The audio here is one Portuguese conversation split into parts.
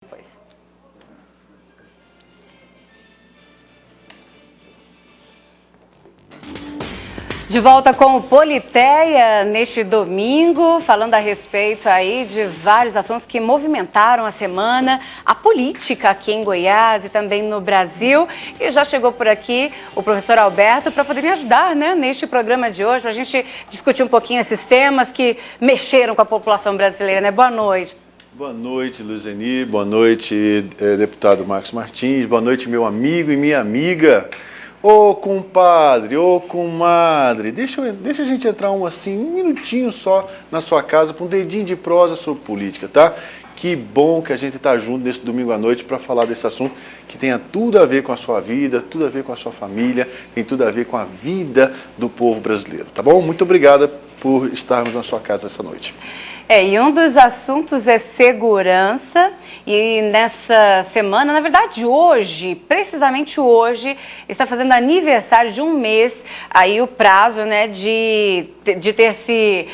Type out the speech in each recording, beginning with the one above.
Pois. De volta com o Politeia neste domingo, falando a respeito aí de vários assuntos que movimentaram a semana, a política aqui em Goiás e também no Brasil. E já chegou por aqui o professor Alberto para poder me ajudar, né, neste programa de hoje, para a gente discutir um pouquinho esses temas que mexeram com a população brasileira, né? Boa noite. Boa noite, Luzeni. Boa noite, deputado Marcos Martins. Boa noite, meu amigo e minha amiga. Ô compadre, ô comadre, deixa a gente entrar um minutinho só na sua casa para um dedinho de prosa sobre política, tá? Que bom que a gente está junto nesse domingo à noite para falar desse assunto que tenha tudo a ver com a sua vida, tudo a ver com a sua família, tem tudo a ver com a vida do povo brasileiro, tá bom? Muito obrigada por estarmos na sua casa essa noite. E um dos assuntos é segurança, e nessa semana, na verdade hoje, precisamente hoje, está fazendo aniversário de um mês, aí o prazo, né, de ter se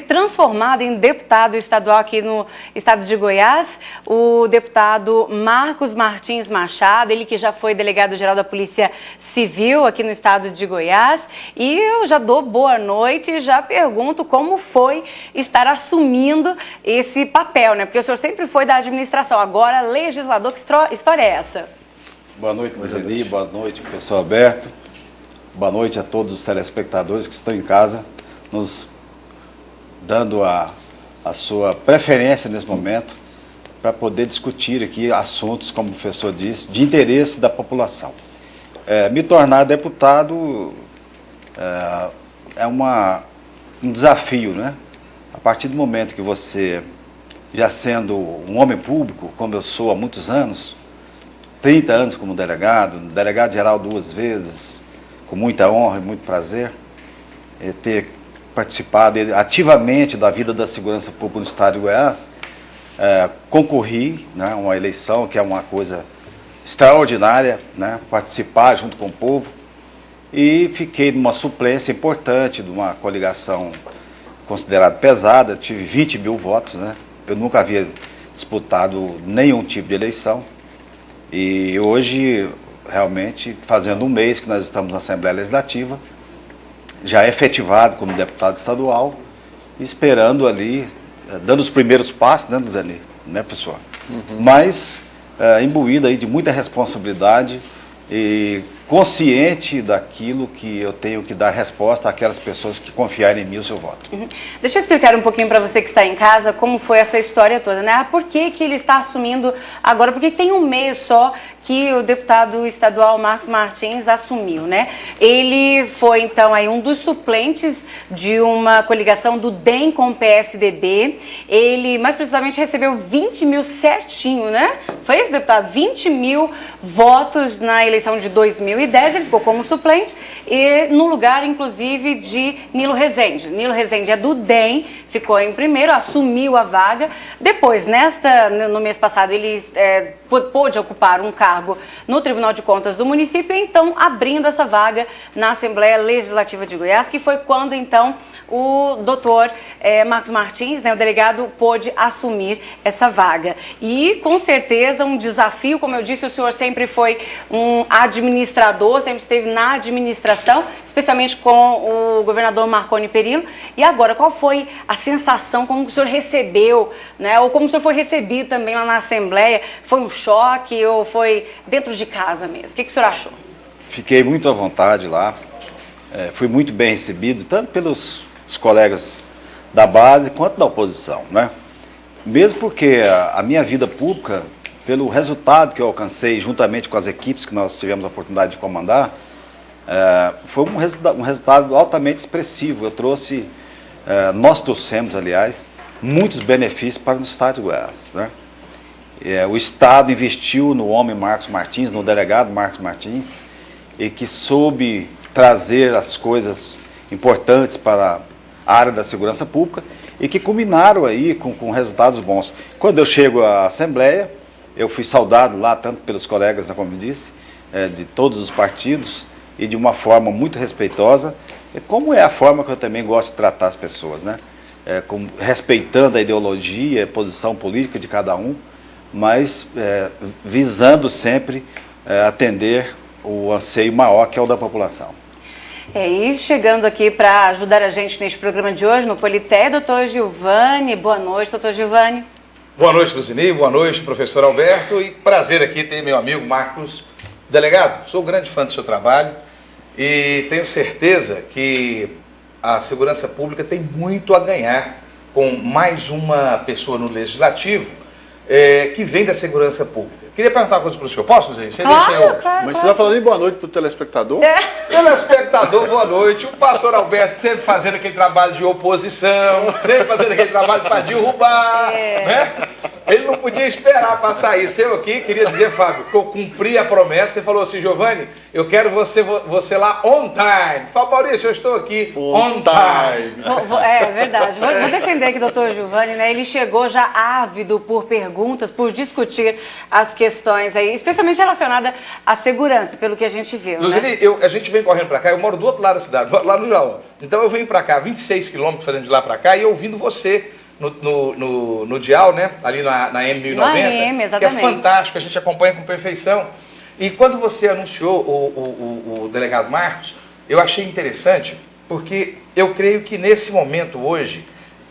transformado em deputado estadual aqui no estado de Goiás, o deputado Marcos Martins Machado, ele que já foi delegado-geral da Polícia Civil aqui no estado de Goiás, e eu já dou boa noite e já pergunto como foi estar assumindo esse papel, né? Porque o senhor sempre foi da administração, agora legislador, que história é essa? Boa noite, Luzeni, boa noite, professor Alberto, boa noite a todos os telespectadores que estão em casa, nos dando a sua preferência nesse momento para poder discutir aqui assuntos, como o professor disse, de interesse da população. Me tornar deputado é um desafio, né? A partir do momento que você, já sendo um homem público, como eu sou há muitos anos, 30 anos como delegado-geral 2 vezes, com muita honra e muito prazer, ter participado ativamente da vida da segurança pública no estado de Goiás, concorri, né, uma eleição que é uma coisa extraordinária, né, participar junto com o povo, e fiquei numa suplência importante de uma coligação considerada pesada, tive 20 mil votos, né? Eu nunca havia disputado nenhum tipo de eleição, e hoje, realmente, fazendo um mês que nós estamos na Assembleia Legislativa, já efetivado como deputado estadual, esperando ali, dando os primeiros passos, né, Luzeni? Né, professor? Mas imbuído aí de muita responsabilidade e consciente daquilo que eu tenho que dar resposta àquelas pessoas que confiarem em mim o seu voto. Deixa eu explicar um pouquinho para você que está em casa como foi essa história toda, né? Por que ele está assumindo agora? Porque tem um mês só que o deputado estadual Marcos Martins assumiu, né? Ele foi, então, aí um dos suplentes de uma coligação do DEM com o PSDB. Ele, mais precisamente, recebeu 20 mil certinho, né? Foi isso, deputado? 20 mil votos na eleição de 2010, ele ficou como suplente, e no lugar, inclusive, de Nilo Rezende. Nilo Rezende é do DEM, ficou em primeiro, assumiu a vaga. Depois, no mês passado, ele pôde ocupar um cargo no Tribunal de Contas do município, então abrindo essa vaga na Assembleia Legislativa de Goiás, que foi quando, então, o doutor Marcos Martins, né, o delegado, pôde assumir essa vaga. E, com certeza, um desafio, como eu disse, o senhor sempre foi um administrador, sempre esteve na administração, especialmente com o governador Marconi Perillo. E agora, qual foi a sensação, como o senhor recebeu, né, ou como o senhor foi recebido também lá na Assembleia? Foi um choque ou foi dentro de casa mesmo? O que o senhor achou? Fiquei muito à vontade lá, fui muito bem recebido, tanto pelos colegas da base quanto da oposição, né? Mesmo porque a minha vida pública, pelo resultado que eu alcancei juntamente com as equipes que nós tivemos a oportunidade de comandar, foi um resultado altamente expressivo. Nós trouxemos, aliás, muitos benefícios para o estado de Goiás, né? O estado investiu no homem Marcos Martins, no delegado Marcos Martins, e que soube trazer as coisas importantes para a área da segurança pública e que culminaram aí com resultados bons. Quando eu chego à Assembleia, eu fui saudado lá, tanto pelos colegas, como eu disse, de todos os partidos, e de uma forma muito respeitosa, como é a forma que eu também gosto de tratar as pessoas, né? Respeitando a ideologia, a posição política de cada um, mas visando sempre atender o anseio maior que é o da população. E chegando aqui para ajudar a gente neste programa de hoje, no Polité, doutor Gilvani. Boa noite, doutor Gilvani. Boa noite, Luzini. Boa noite, professor Alberto. E prazer aqui ter meu amigo Marcos. Delegado, sou grande fã do seu trabalho e tenho certeza que a segurança pública tem muito a ganhar com mais uma pessoa no Legislativo que vem da segurança pública. Queria perguntar uma coisa para o senhor. Posso, Luzini? Claro. Mas você está falando em boa noite para o telespectador? Telespectador, boa noite. O pastor Alberto sempre fazendo aquele trabalho de oposição, sempre fazendo aquele trabalho para derrubar, né? Ele não podia esperar para sair. Eu aqui queria dizer, Fábio, que eu cumpri a promessa. Você falou assim, Giovanni, eu quero você lá on time. Fala, Maurício, eu estou aqui on time. É verdade. Vou defender aqui o doutor Giovanni, né? Ele chegou já ávido por perguntas, por discutir as questões aí, especialmente relacionadas à segurança, pelo que a gente viu, Luzini, né? A gente vem correndo para cá, eu moro do outro lado da cidade, lá no Jaú. Então eu venho para cá, 26 quilômetros fazendo de lá para cá e ouvindo você no dial, né? Ali na M1090, Na M, exatamente. Que é fantástico, a gente acompanha com perfeição. E quando você anunciou o delegado Marcos, eu achei interessante, porque eu creio que nesse momento hoje,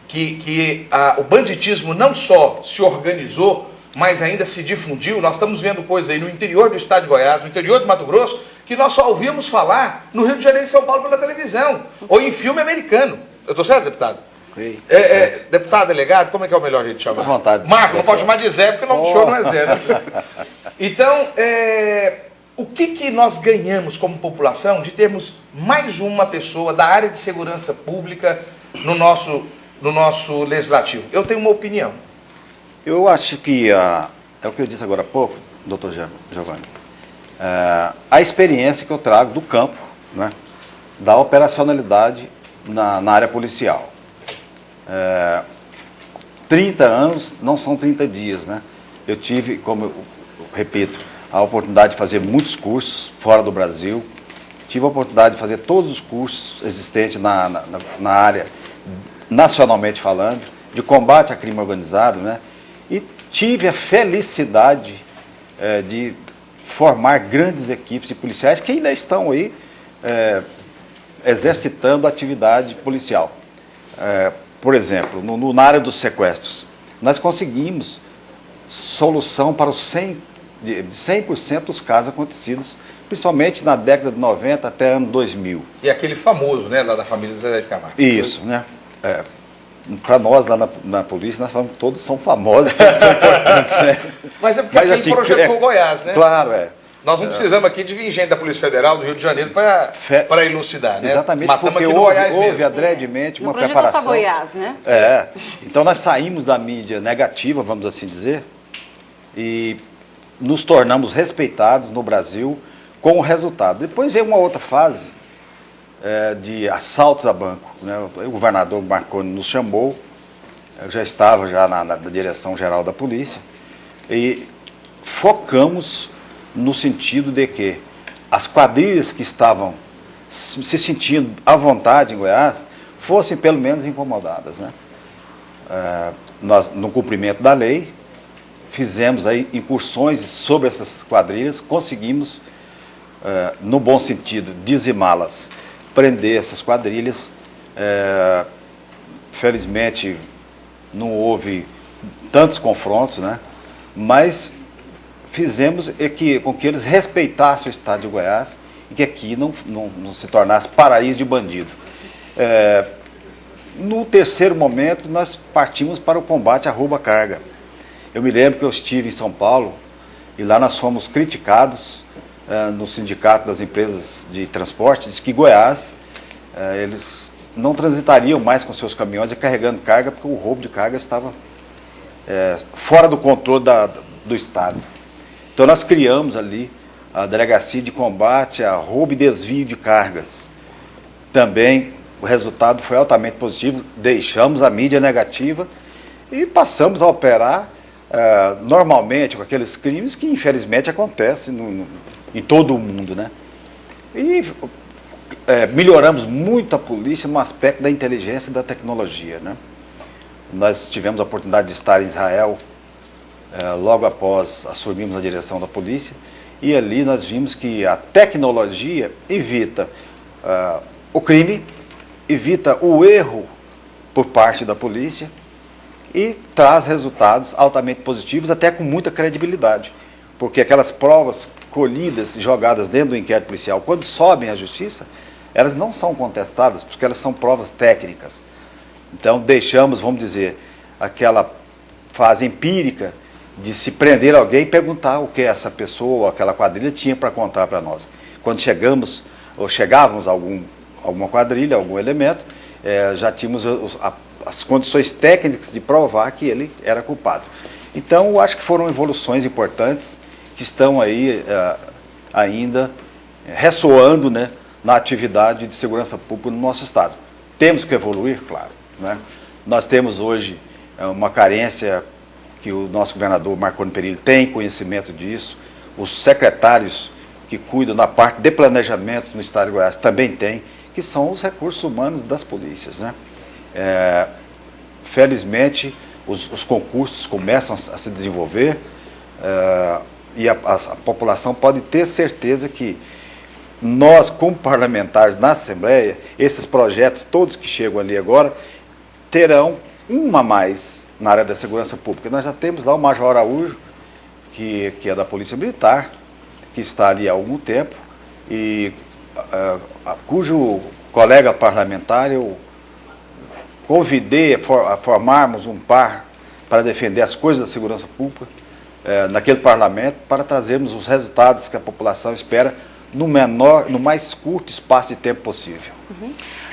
que o banditismo não só se organizou, mas ainda se difundiu. Nós estamos vendo coisa aí no interior do estado de Goiás, no interior do Mato Grosso, que nós só ouvimos falar no Rio de Janeiro e São Paulo pela televisão, ou em filme americano. Eu estou certo, deputado? Okay, deputado, delegado, como é que é o melhor jeito de chamar? À vontade. Marco, não pode chamar de Zé, porque o nome do senhor não é Zé, né? Então, o que nós ganhamos como população de termos mais uma pessoa da área de segurança pública no nosso legislativo? Eu tenho uma opinião. Eu acho que, é o que eu disse agora há pouco, doutor Giovanni, a experiência que eu trago do campo, né, da operacionalidade na área policial. 30 anos não são 30 dias, né? Eu tive, como eu repito, a oportunidade de fazer muitos cursos fora do Brasil, tive a oportunidade de fazer todos os cursos existentes na área, nacionalmente falando, de combate a crime organizado, né? E tive a felicidade de formar grandes equipes de policiais que ainda estão aí exercitando a atividade policial. Por exemplo, na área dos sequestros, nós conseguimos solução para os 100% dos casos acontecidos, principalmente na década de 90 até ano 2000. E aquele famoso, né, lá da família Zé de Camargo. Isso, né? Para nós lá na polícia, nós falamos que todos são famosos, todos são importantes, né? Mas é porque aquele assim, projetou Goiás, né? Claro, Nós não precisamos aqui de vir gente da Polícia Federal do Rio de Janeiro para elucidar, né? Exatamente, Matamos porque aqui no Goiás houve mesmo. adredemente uma No projeto preparação. Alfa Goiás, né? Então nós saímos da mídia negativa, vamos assim dizer, e nos tornamos respeitados no Brasil com o resultado. Depois veio uma outra fase de assaltos a banco, né? O governador Marconi nos chamou, eu já estava na direção geral da polícia, e focamos no sentido de que as quadrilhas que estavam se sentindo à vontade em Goiás fossem pelo menos incomodadas, né? Nós, no cumprimento da lei, fizemos aí incursões sobre essas quadrilhas, conseguimos, no bom sentido, dizimá-las, prender essas quadrilhas. Felizmente não houve tantos confrontos, né? Mas fizemos com que eles respeitassem o estado de Goiás e que aqui não se tornasse paraíso de bandido. No terceiro momento, nós partimos para o combate à roubo-carga. Eu me lembro que eu estive em São Paulo e lá nós fomos criticados no Sindicato das Empresas de Transporte de que Goiás, eles não transitariam mais com seus caminhões e carregando carga porque o roubo de carga estava fora do controle do Estado. Então nós criamos ali a Delegacia de Combate a Roubo e Desvio de Cargas. Também o resultado foi altamente positivo, deixamos a mídia negativa e passamos a operar normalmente com aqueles crimes que infelizmente acontecem em todo o mundo, né? E melhoramos muito a polícia no aspecto da inteligência e da tecnologia, né? Nós tivemos a oportunidade de estar em Israel logo após assumirmos a direção da polícia, e ali nós vimos que a tecnologia evita o crime, evita o erro por parte da polícia e traz resultados altamente positivos, até com muita credibilidade. Porque aquelas provas colhidas e jogadas dentro do inquérito policial, quando sobem à justiça, elas não são contestadas, porque elas são provas técnicas. Então deixamos, vamos dizer, aquela fase empírica de se prender alguém e perguntar o que essa pessoa ou aquela quadrilha tinha para contar para nós. Quando chegamos ou chegávamos a alguma quadrilha, algum elemento, já tínhamos as condições técnicas de provar que ele era culpado. Então, eu acho que foram evoluções importantes que estão aí ainda ressoando, né, na atividade de segurança pública no nosso Estado. Temos que evoluir, claro, né? Nós temos hoje uma carência que o nosso governador Marconi Perillo tem conhecimento disso, os secretários que cuidam da parte de planejamento no Estado de Goiás também têm, que são os recursos humanos das polícias, né? Felizmente, os concursos começam a se desenvolver e a população pode ter certeza que nós, como parlamentares na Assembleia, esses projetos todos que chegam ali agora, terão uma a mais na área da segurança pública. Nós já temos lá o Major Araújo, que é da Polícia Militar, que está ali há algum tempo, e cujo colega parlamentar eu convidei a formarmos um par para defender as coisas da segurança pública naquele parlamento, para trazermos os resultados que a população espera no mais curto espaço de tempo possível. Uhum.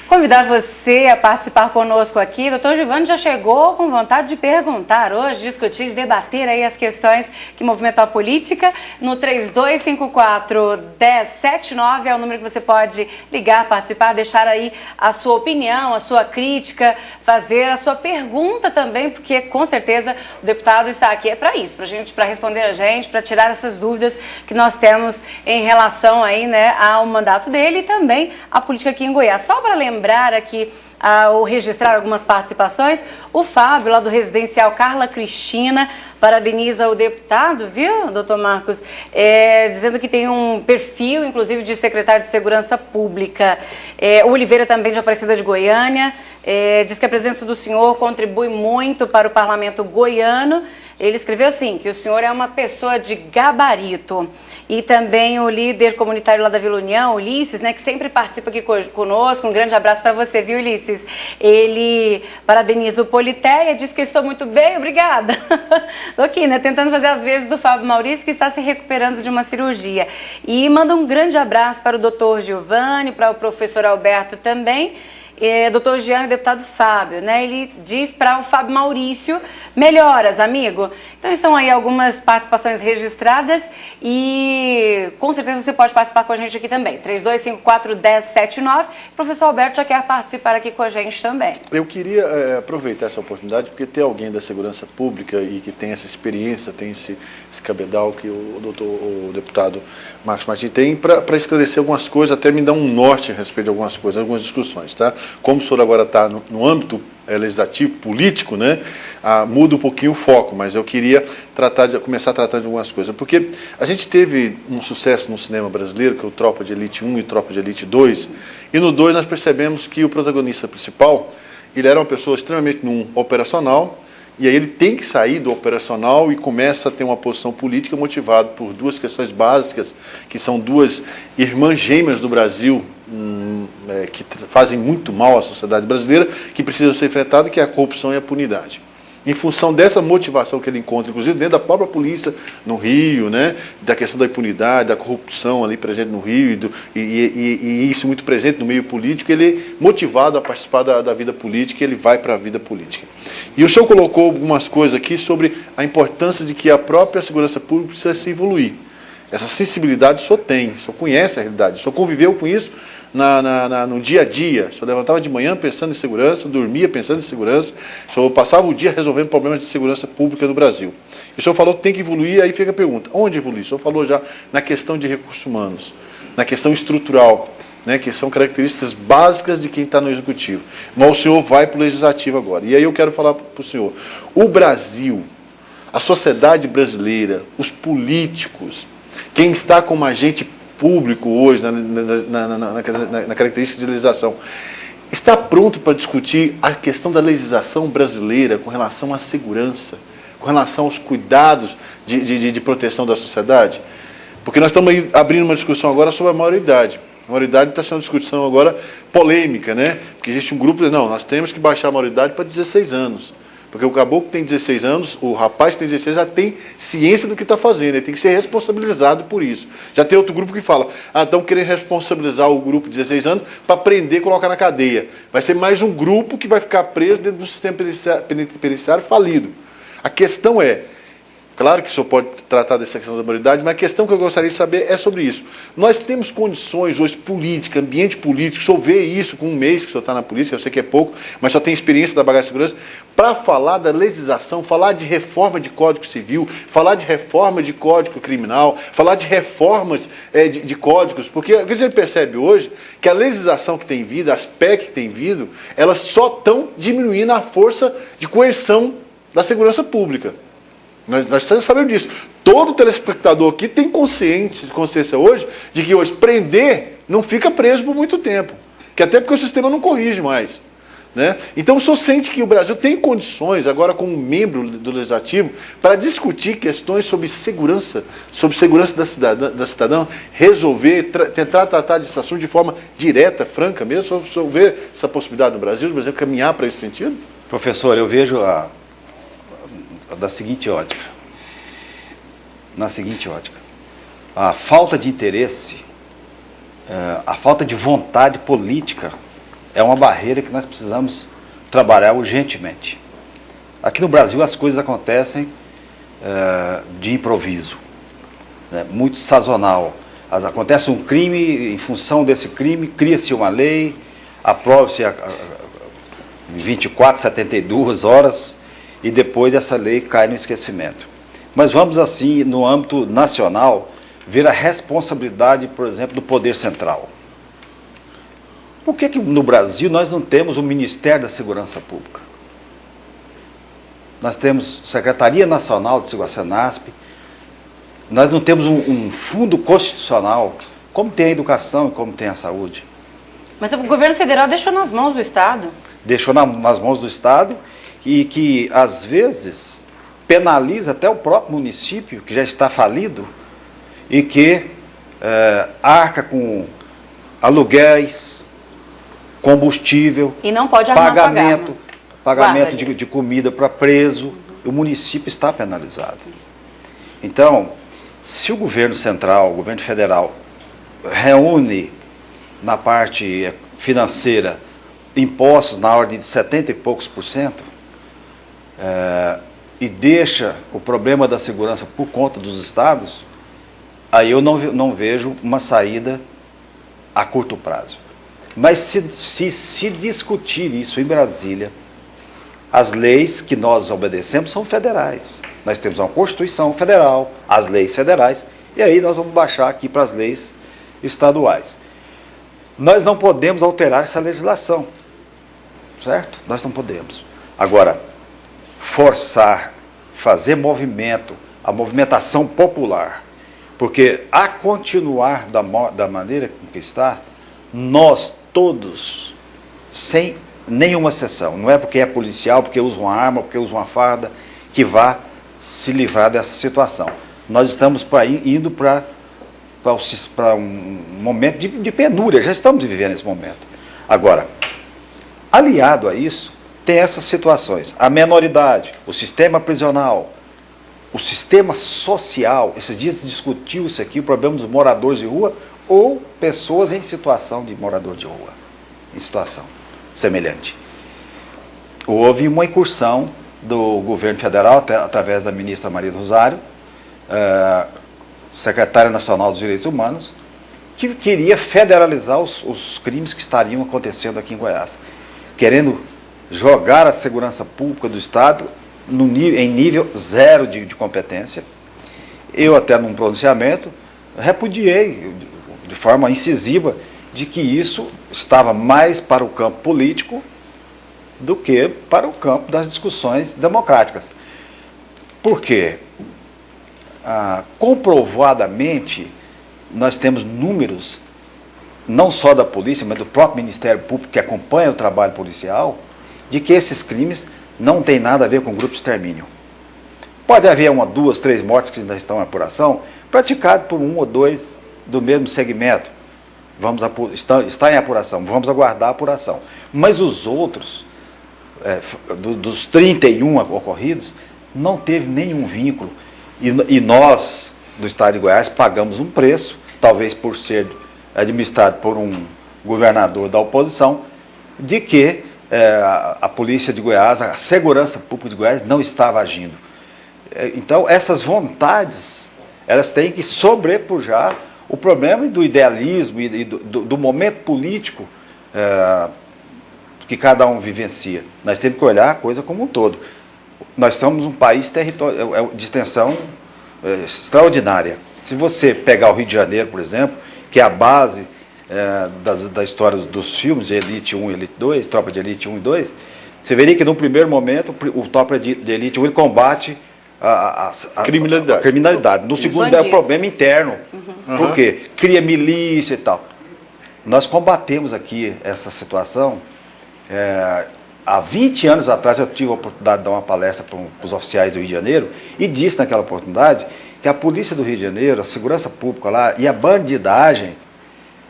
Convidar você a participar conosco aqui. Doutor Givani já chegou com vontade de perguntar hoje, discutir, debater aí as questões que movimentam a política. No 3254-1079 é o número que você pode ligar, participar, deixar aí a sua opinião, a sua crítica, fazer a sua pergunta também, porque com certeza o deputado está aqui para isso, para responder a gente, para tirar essas dúvidas que nós temos em relação aí, né, ao mandato dele e também à política aqui em Goiás. Só para lembrar aqui, ou registrar algumas participações, o Fábio, lá do Residencial Carla Cristina, parabeniza o deputado, viu, doutor Marcos? Dizendo que tem um perfil, inclusive, de secretário de Segurança Pública. O Oliveira, também de Aparecida de Goiânia, diz que a presença do senhor contribui muito para o parlamento goiano. Ele escreveu assim, que o senhor é uma pessoa de gabarito. E também o líder comunitário lá da Vila União, Ulisses, né, que sempre participa aqui conosco. Um grande abraço para você, viu, Ulisses? Ele parabeniza o Politeia, diz que eu estou muito bem, obrigada. Estou aqui, né, tentando fazer as vezes do Fábio Maurício, que está se recuperando de uma cirurgia. E manda um grande abraço para o doutor Givani, para o professor Alberto também. Doutor Jean e deputado Fábio, né? Ele diz para o Fábio Maurício, melhoras, amigo. Então estão aí algumas participações registradas e com certeza você pode participar com a gente aqui também. 3254-1079. O professor Alberto já quer participar aqui com a gente também. Eu queria aproveitar essa oportunidade, porque tem alguém da segurança pública e que tem essa experiência, tem esse cabedal que o deputado Marcos Martins tem, para esclarecer algumas coisas, até me dar um norte a respeito de algumas coisas, algumas discussões, tá? Como o senhor agora está no âmbito legislativo, político, né, muda um pouquinho o foco, mas eu queria começar tratando de algumas coisas, porque a gente teve um sucesso no cinema brasileiro, que é o Tropa de Elite 1 e Tropa de Elite 2, e no 2 nós percebemos que o protagonista principal, ele era uma pessoa extremamente operacional, e aí ele tem que sair do operacional e começa a ter uma posição política motivada por duas questões básicas, que são duas irmãs gêmeas do Brasil, que fazem muito mal à sociedade brasileira, que precisam ser enfrentadas, que é a corrupção e a impunidade. Em função dessa motivação que ele encontra, inclusive dentro da própria polícia no Rio, né, da questão da impunidade, da corrupção ali presente no Rio, e isso muito presente no meio político, ele é motivado a participar da vida política, ele vai para a vida política. E o senhor colocou algumas coisas aqui sobre a importância de que a própria segurança pública precisa se evoluir. Essa sensibilidade o senhor tem, o senhor conhece a realidade, o senhor conviveu com isso no dia a dia. O senhor levantava de manhã pensando em segurança, dormia pensando em segurança, o senhor passava o dia resolvendo problemas de segurança pública no Brasil. E o senhor falou que tem que evoluir, aí fica a pergunta, onde evoluir? O senhor falou já na questão de recursos humanos, na questão estrutural, né, que são características básicas de quem está no executivo. Mas o senhor vai para o legislativo agora. E aí eu quero falar para o senhor, o Brasil, a sociedade brasileira, os políticos, quem está como agente público hoje na característica de legislação, está pronto para discutir a questão da legislação brasileira com relação à segurança, com relação aos cuidados de proteção da sociedade? Porque nós estamos abrindo uma discussão agora sobre a maioridade. A maioridade está sendo uma discussão agora polêmica, né? Porque existe um grupo, não, nós temos que baixar a maioridade para 16 anos. Porque o caboclo tem 16 anos, o rapaz que tem 16 já tem ciência do que está fazendo, ele tem que ser responsabilizado por isso. Já tem outro grupo que fala, estão querendo responsabilizar o grupo de 16 anos para prender e colocar na cadeia. Vai ser mais um grupo que vai ficar preso dentro do sistema penitenciário falido. A questão é, claro que o senhor pode tratar dessa questão da maioridade, mas a questão que eu gostaria de saber é sobre isso. Nós temos condições hoje políticas, ambiente político, o senhor vê isso com um mês que o senhor está na polícia, eu sei que é pouco, mas só tem experiência da bagagem de segurança, para falar da legislação, falar de reforma de Código Civil, falar de reforma de Código Criminal, falar de reformas de códigos, porque o que a gente percebe hoje, que a legislação que tem vindo, as PEC que tem vindo, elas só estão diminuindo a força de coerção da segurança pública. Nós sabemos disso. Todo telespectador aqui tem consciência hoje de que hoje prender não fica preso por muito tempo. Até porque o sistema não corrige mais. Né? Então o senhor sente que o Brasil tem condições, agora como membro do Legislativo, para discutir questões sobre segurança da cidadã, resolver, tentar tratar desse assunto de forma direta, franca mesmo? O senhor vê essa possibilidade no Brasil, caminhar para esse sentido? Professor, eu vejo da seguinte ótica. A falta de interesse, a falta de vontade política é uma barreira que nós precisamos trabalhar urgentemente. Aqui no Brasil as coisas acontecem de improviso, né, muito sazonal. Acontece um crime, em função desse crime, cria-se uma lei, aprova-se em 24, 72 horas, e depois essa lei cai no esquecimento. Mas vamos assim, no âmbito nacional, ver a responsabilidade, por exemplo, do Poder Central. Por que no Brasil nós não temos o Ministério da Segurança Pública? Nós temos Secretaria Nacional de Segurança, Senasp, nós não temos um fundo constitucional, como tem a educação e como tem a saúde. Mas o governo federal deixou nas mãos do Estado. Deixou nas mãos do Estado, e que, às vezes, penaliza até o próprio município, que já está falido, e que arca com aluguéis, combustível, e não pode pagamento de comida para preso. O município está penalizado. Então, se o governo central, o governo federal, reúne na parte financeira impostos na ordem de 70 e poucos %, e deixa o problema da segurança por conta dos estados, aí eu não vejo uma saída a curto prazo. Mas se discutir isso em Brasília, as leis que nós obedecemos são federais. Nós temos uma Constituição Federal, as leis federais, e aí nós vamos baixar aqui para as leis estaduais. Nós não podemos alterar essa legislação, certo? Nós não podemos. Agora, forçar, fazer movimento, a movimentação popular, porque a continuar da maneira que está, nós todos, sem nenhuma exceção, não é porque é policial, porque usa uma arma, porque usa uma farda, que vá se livrar dessa situação. Nós estamos indo para um momento de penúria, já estamos vivendo esse momento. Agora, aliado a isso, tem essas situações, a menoridade, o sistema prisional, o sistema social. Esses dias discutiu isso aqui, o problema dos moradores de rua ou pessoas em situação de morador de rua, em situação semelhante. Houve uma incursão do governo federal, através da ministra Maria do Rosário, secretária nacional dos Direitos Humanos, que queria federalizar os crimes que estariam acontecendo aqui em Goiás, querendo jogar a segurança pública do Estado em nível zero de competência. Eu, até num pronunciamento, repudiei de forma incisiva de que isso estava mais para o campo político do que para o campo das discussões democráticas. Por quê? Comprovadamente, nós temos números, não só da polícia, mas do próprio Ministério Público que acompanha o trabalho policial, de que esses crimes não têm nada a ver com grupo de extermínio. Pode haver 1, 2, 3 mortes que ainda estão em apuração, praticado por 1 ou 2 do mesmo segmento. Está em apuração, vamos aguardar a apuração. Mas os outros, dos 31 ocorridos, não teve nenhum vínculo. E nós, do Estado de Goiás, pagamos um preço, talvez por ser administrado por um governador da oposição, de que a polícia de Goiás, a segurança pública de Goiás não estava agindo. Então, essas vontades, elas têm que sobrepujar o problema do idealismo e do momento político que cada um vivencia. Nós temos que olhar a coisa como um todo. Nós somos um país de extensão extraordinária. Se você pegar o Rio de Janeiro, por exemplo, que é a base da história dos filmes de Elite 1 e Elite 2, Tropa de Elite 1 e 2, você veria que no primeiro momento o Tropa de Elite 1 ele combate a criminalidade. No segundo é o problema interno. Por quê? Cria milícia e tal. Nós combatemos aqui essa situação. Há 20 anos atrás eu tive a oportunidade de dar uma palestra para os oficiais do Rio de Janeiro e disse naquela oportunidade que a polícia do Rio de Janeiro, a segurança pública lá e a bandidagem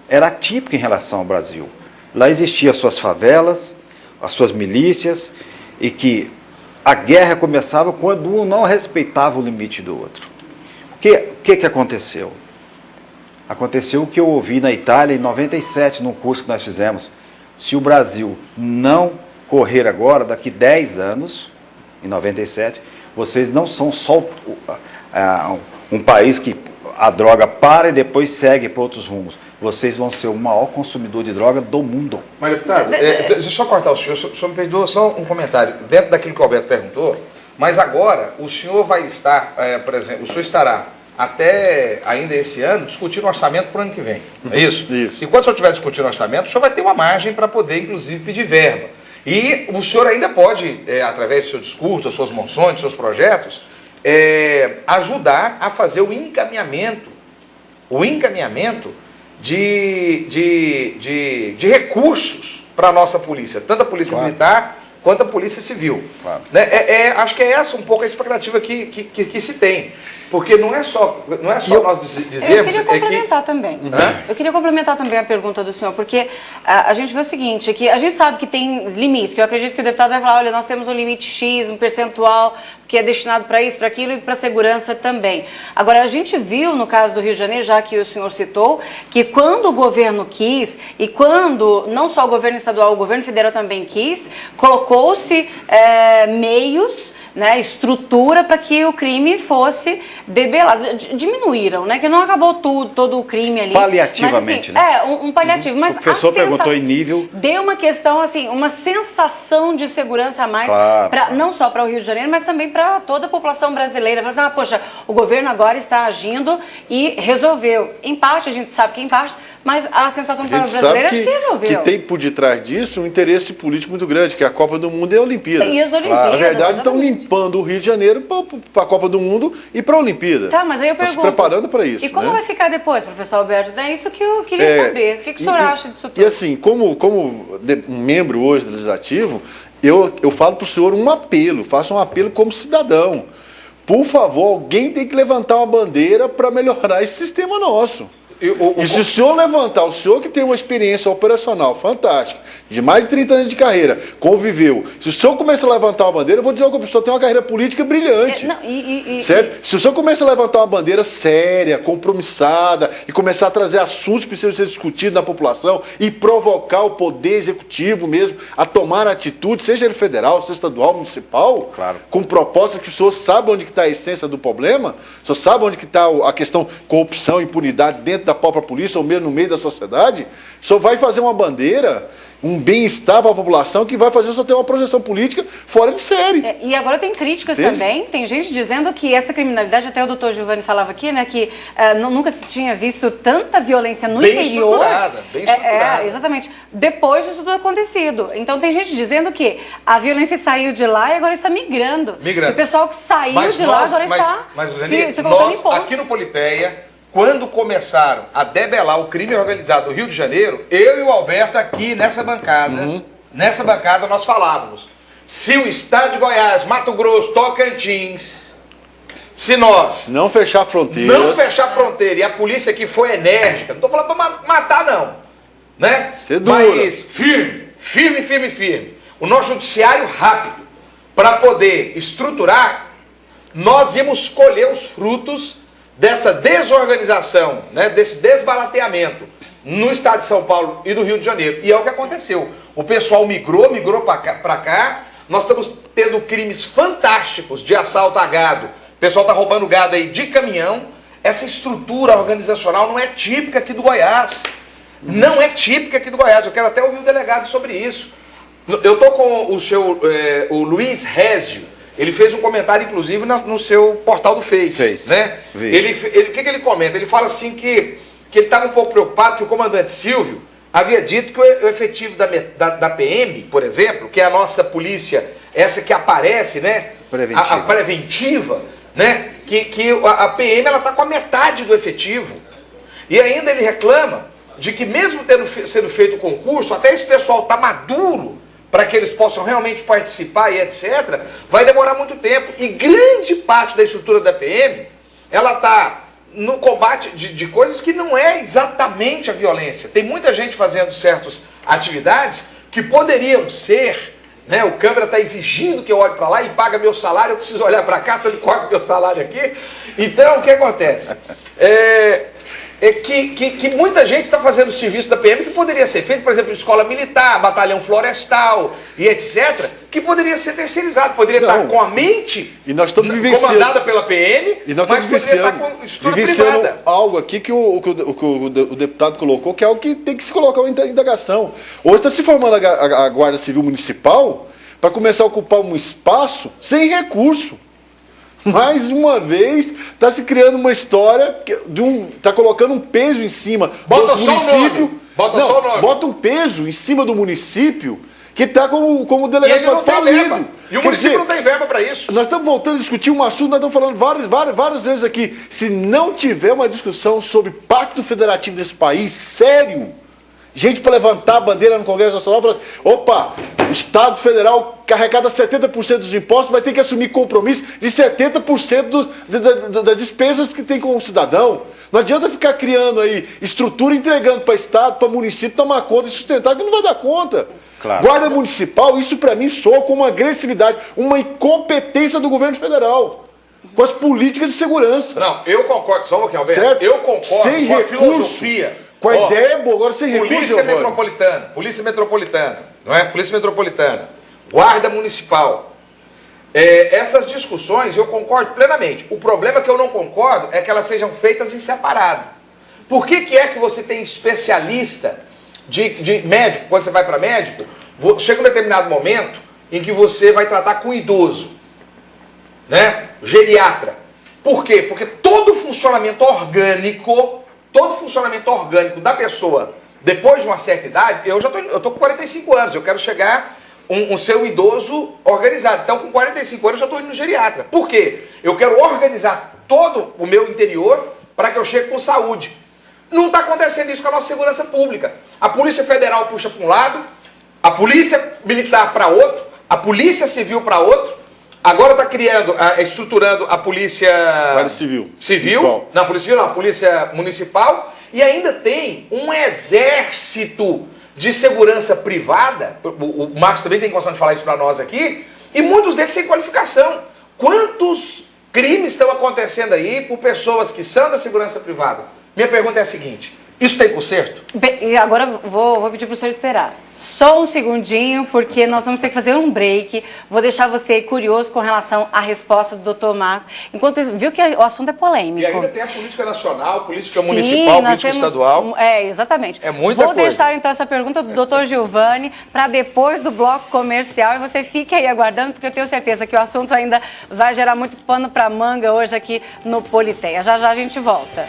era típica em relação ao Brasil. Lá existiam as suas favelas, as suas milícias, e que a guerra começava quando um não respeitava o limite do outro. O que aconteceu? Aconteceu o que eu ouvi na Itália em 97, num curso que nós fizemos. Se o Brasil não correr agora, daqui 10 anos, em 97, vocês não são só um país que a droga para e depois segue para outros rumos. Vocês vão ser o maior consumidor de droga do mundo. Mas, deputado, deixa eu só cortar o senhor me perdoa só um comentário, dentro daquilo que o Alberto perguntou, mas agora o senhor vai estar, por exemplo, o senhor estará até ainda esse ano discutindo o orçamento para o ano que vem, é isso? Isso. E quando o senhor estiver discutindo o orçamento, o senhor vai ter uma margem para poder, inclusive, pedir verba. E o senhor ainda pode, através do seu discurso, das suas moções, dos seus projetos, ajudar a fazer o encaminhamento de recursos para a nossa polícia, tanto a polícia militar quanto a polícia civil. Claro. Acho que é essa um pouco a expectativa que se tem. Porque não é só nós dizermos... Eu queria complementar também. Eu queria complementar também a pergunta do senhor, porque a gente vê o seguinte, que a gente sabe que tem limites, que eu acredito que o deputado vai falar, olha, nós temos um limite X, um percentual que é destinado para isso, para aquilo e para segurança também. Agora, a gente viu no caso do Rio de Janeiro, já que o senhor citou, que quando o governo quis, e quando não só o governo estadual, o governo federal também quis, colocou-se meios, né, estrutura para que o crime fosse debelado. Diminuíram, né? Que não acabou todo o crime ali. Paliativamente, mas, assim, né? Um paliativo. Mas o professor perguntou em nível... Deu uma questão, assim, uma sensação de segurança a mais, Claro. não só para o Rio de Janeiro, mas também para toda a população brasileira. Fala assim, poxa, o governo agora está agindo e resolveu. Em parte, a gente sabe que em parte, mas a sensação para os brasileiros é que resolveu. Que tem por detrás disso um interesse político muito grande, que é a Copa do Mundo e a Olimpíada. E as Olimpíadas, Na verdade, estão exatamente. limpando o Rio de Janeiro para a Copa do Mundo e para a Olimpíada. Tá, mas aí eu pergunto... Estão se preparando para isso. E como né? vai ficar depois, professor Alberto? É isso que eu queria saber. O que o senhor acha disso tudo? E assim, como um membro hoje do Legislativo, eu falo para o senhor um apelo, faço um apelo como cidadão. Por favor, alguém tem que levantar uma bandeira para melhorar esse sistema nosso. E se o senhor levantar, o senhor que tem uma experiência operacional fantástica, de mais de 30 anos de carreira, conviveu, se o senhor começa a levantar uma bandeira, eu vou dizer que o senhor tem uma carreira política brilhante. Certo? Se o senhor começa a levantar uma bandeira séria, compromissada, e começar a trazer assuntos que precisam ser discutidos na população e provocar o poder executivo mesmo a tomar atitude, seja ele federal, seja estadual, municipal, Claro. com proposta que o senhor sabe onde está a essência do problema, o senhor sabe onde está a questão corrupção, impunidade dentro da própria polícia ou mesmo no meio da sociedade, só vai fazer uma bandeira, um bem-estar para a população que vai fazer só ter uma projeção política fora de série. E agora tem críticas também, tem gente dizendo que essa criminalidade, até o doutor Giovanni falava aqui, né, que nunca se tinha visto tanta violência no interior. Bem estruturada. Exatamente. Depois disso tudo acontecido. Então tem gente dizendo que a violência saiu de lá e agora está migrando. E o pessoal que saiu de lá agora está se colocando em pontos. Aqui no Politeia, quando começaram a debelar o crime organizado do Rio de Janeiro, eu e o Alberto aqui nessa bancada nós falávamos, se o estado de Goiás, Mato Grosso, Tocantins, se nós não fechar fronteira e a polícia aqui foi enérgica, não estou falando para matar não, né? Mas firme, o nosso judiciário rápido, para poder estruturar, nós íamos colher os frutos dessa desorganização, né, desse desbarateamento no estado de São Paulo e do Rio de Janeiro. E é o que aconteceu. O pessoal migrou para cá. Nós estamos tendo crimes fantásticos de assalto a gado. O pessoal está roubando gado aí de caminhão. Essa estrutura organizacional não é típica aqui do Goiás. Não é típica aqui do Goiás. Eu quero até ouvir o delegado sobre isso. Eu estou com o Luiz Rézio. Ele fez um comentário, inclusive, no seu portal do Face. Né? O que ele comenta? Ele fala assim que ele estava um pouco preocupado que o comandante Silvio havia dito que o efetivo da PM, por exemplo, que é a nossa polícia, essa que aparece, né? A preventiva, né? Que a PM está com a metade do efetivo. E ainda ele reclama de que mesmo sendo feito o concurso, até esse pessoal está maduro para que eles possam realmente participar e etc., vai demorar muito tempo. E grande parte da estrutura da PM, ela está no combate de coisas que não é exatamente a violência. Tem muita gente fazendo certas atividades que poderiam ser, né, o câmera está exigindo que eu olhe para lá e paga meu salário, eu preciso olhar para cá, senão ele corta meu salário aqui. Então, o que acontece? Que muita gente está fazendo o serviço da PM que poderia ser feito, por exemplo, em escola militar, batalhão florestal e etc., que poderia ser terceirizado, poderia estar com a mente comandada pela PM, mas poderia estar com estrutura privada. Algo aqui que o deputado colocou, que é algo que tem que se colocar uma indagação. Hoje está se formando a Guarda Civil Municipal para começar a ocupar um espaço sem recurso. Mais uma vez, está se criando uma história, está colocando um peso em cima do município. Bota um peso em cima do município que está como o delegado falido. E o município não tem verba para isso. Nós estamos voltando a discutir um assunto, nós estamos falando várias vezes aqui. Se não tiver uma discussão sobre pacto federativo desse país, sério, gente para levantar a bandeira no Congresso Nacional e falar, opa, o Estado Federal que arrecada 70% dos impostos vai ter que assumir compromisso de 70% das despesas que tem com o cidadão. Não adianta ficar criando aí estrutura, entregando para Estado, para município, tomar conta e sustentar, que não vai dar conta. Claro. Guarda Municipal, isso para mim soa como uma agressividade, uma incompetência do governo federal com as políticas de segurança. Não, eu concordo, só um pouquinho, Alberto. Certo? Eu concordo sem com a recurso, filosofia. Com a ideia boa, agora sem recurso. Polícia Metropolitana, não é? Polícia Metropolitana, Guarda Municipal. Essas discussões eu concordo plenamente. O problema que eu não concordo é que elas sejam feitas em separado. Por que é que você tem especialista de médico, quando você vai para médico, chega um determinado momento em que você vai tratar com idoso, né? Geriatra. Por quê? Porque todo funcionamento orgânico da pessoa, depois de uma certa idade, eu tô com 45 anos, eu quero chegar um seu idoso organizado. Então, com 45 anos, eu já estou indo no geriatra. Por quê? Eu quero organizar todo o meu interior para que eu chegue com saúde. Não está acontecendo isso com a nossa segurança pública. A Polícia Federal puxa para um lado, a Polícia Militar para outro, a Polícia Civil para outro. Agora está estruturando a Polícia Civil. Não, Polícia Civil não, a Polícia Municipal. E ainda tem um exército de segurança privada. O Marcos também tem condição de falar isso para nós aqui. E muitos deles sem qualificação. Quantos crimes estão acontecendo aí por pessoas que são da segurança privada? Minha pergunta é a seguinte: Isso tem conserto? E agora vou pedir para o senhor esperar. Só um segundinho, porque nós vamos ter que fazer um break. Vou deixar você curioso com relação à resposta do Dr. Marcos. Enquanto isso, viu que o assunto é polêmico. E ainda tem a política nacional, política municipal, política estadual. Exatamente. É muita coisa. Vou deixar então essa pergunta do Dr. Giovanni para depois do bloco comercial. E você fique aí aguardando, porque eu tenho certeza que o assunto ainda vai gerar muito pano para manga hoje aqui no Politeia. Já já a gente volta.